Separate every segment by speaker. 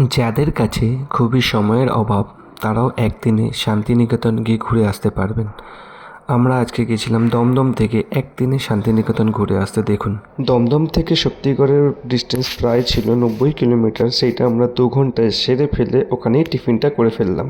Speaker 1: যাদের কাছে খুবই সময়ের অভাব তারাও একদিনে শান্তিনিকেতন গিয়ে ঘুরে আসতে পারবেন। আমরা আজকে গেছিলাম দমদম থেকে একদিনে শান্তিনিকেতন ঘুরে আসতে। দেখুন, দমদম থেকে শক্তিগড়ের ডিস্টেন্স প্রায় ছিল 90 কিলোমিটার। সেইটা আমরা 2 ঘন্টায় সেরে ফেলে ওখানেই টিফিনটা করে ফেললাম।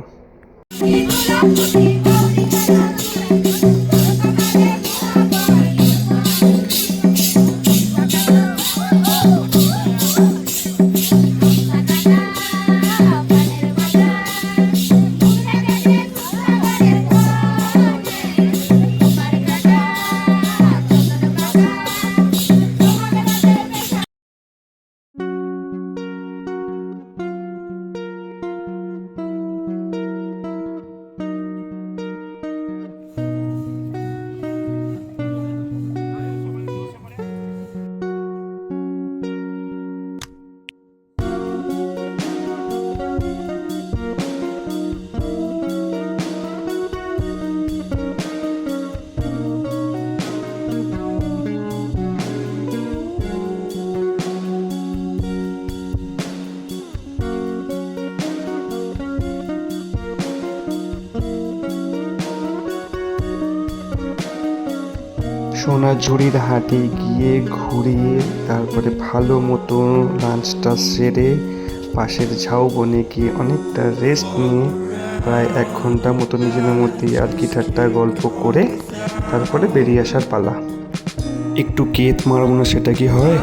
Speaker 1: সোনাঝুরির হাটে গিয়ে ঘুরে তারপরে ভালো মতো লাঞ্চটা সেরে পাশের ঝাউবনে গিয়ে অনেকটা রেস্ট নিয়ে প্রায় 1 ঘন্টা মতো নিজেদের মধ্যেই আর কি ঠাট্টা গল্প করে তারপরে বেরিয়ে আসার পালা। একটু কেত মারব না, সেটা কি হয়?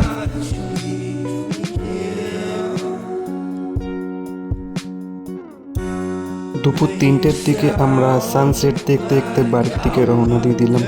Speaker 1: দুপুর 3টের দিকে আমরা সানসেট দেখতে দেখতে বাড়ির দিকে রওনা দিয়ে দিলাম।